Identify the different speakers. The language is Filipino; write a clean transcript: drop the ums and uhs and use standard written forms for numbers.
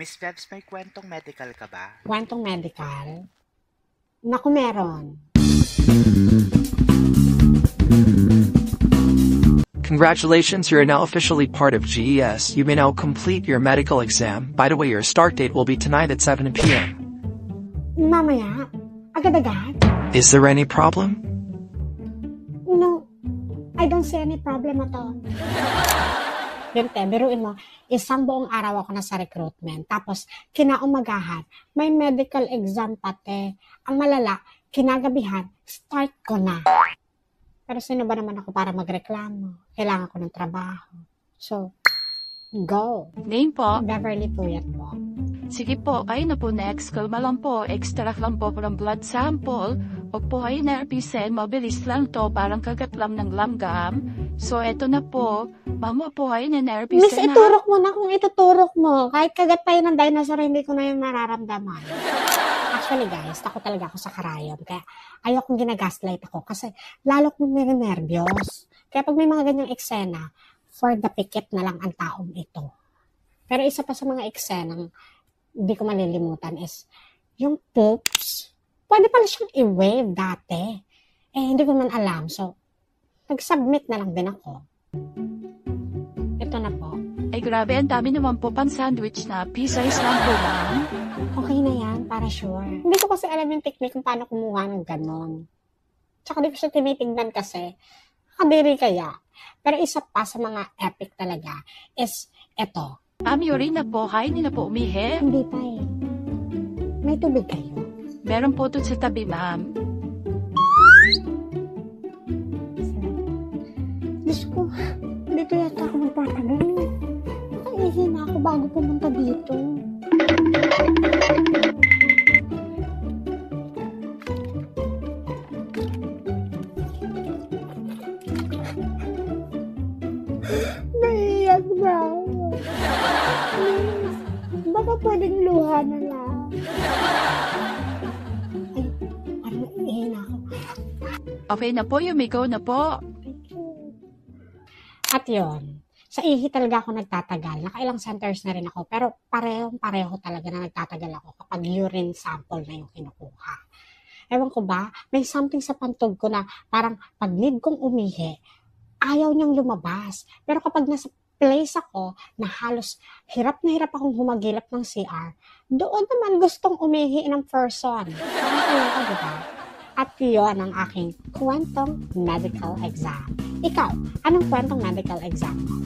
Speaker 1: Miss Bebs, may kwentong medical ka ba?
Speaker 2: Kwentong medical? Naku, meron.
Speaker 3: Congratulations, you're now officially part of GES. You may now complete your medical exam. By the way, your start date will be tonight at 7 p.m.
Speaker 2: Mamaya? Agad-agad?
Speaker 3: Is there any problem?
Speaker 2: No. I don't see any problem at all. Ganti, biruin mo, isang buong araw ako na sa recruitment. Tapos, kinaumagahan, may medical exam pati. Ang malala, kinagabihan, start ko na. Pero sino ba naman ako para magreklamo? Kailangan ko ng trabaho. So, go.
Speaker 4: Name po?
Speaker 2: Beverly Puyat po.
Speaker 4: Sige po, kayo na po next. Kalma lang po, extract lang po ng blood sample. Huwag po kayo nervisen, mabilis lang to, parang kagat lang ng langgam. So, eto na po. Mama po kayo na nervisen
Speaker 2: Miss, iturok mo na kung ituturok mo. Kahit kagat pa yun ng dinosaur, hindi ko na yung mararamdaman. Actually guys, takot talaga ako sa karayom. Kaya ayokong ginagaslight ako kasi lalo kong nirenervyos. Kaya pag may mga ganyang eksena, for the pikit na lang ang taong ito. Pero isa pa sa mga eksenang hindi ko malilimutan is yung poops. Pwede pala siyang i-wave dati. Eh, hindi ko man alam. So, nag-submit na lang din ako. Ito na po.
Speaker 4: Ay grabe, ang dami naman po pang sandwich na. P-size lang po lang.
Speaker 2: Okay na yan, para sure. Hindi ko kasi alam yung technique kung paano kumuha ng ganon. Tsaka di ko siya tinitignan kasi. Kadiri kaya. Pero isa pa sa mga epic talaga is eto.
Speaker 4: Ma'am, urine na po. Kayo na po umihi.
Speaker 2: Hindi pa eh. May tubig kayo?
Speaker 4: Meron po doon sa tabi, ma'am.
Speaker 2: Diyos ko, dito yata ako magtatagal. Nakaihi na ako bago pumunta dito. Naiyak na ako. Baka pwedeng luha na lang. Ay, parang naihi na ako.
Speaker 4: Okay na po, yumigo na po.
Speaker 2: At yun, sa ihi talaga ako nagtatagal. Nakailang centers na rin ako, pero pareho talaga na nagtatagal ako kapag urine sample na yung kinukuha. Ewan ko ba, may something sa pantog ko na parang pag need kong umihi, ayaw niyang lumabas. Pero kapag nasa place ako na halos hirap na hirap akong humagilap ng CR, doon naman gustong umihi ng person. Parang diba? At yun ang aking kwentong medical exam. Ikaw, anong kwentong medical exam mo?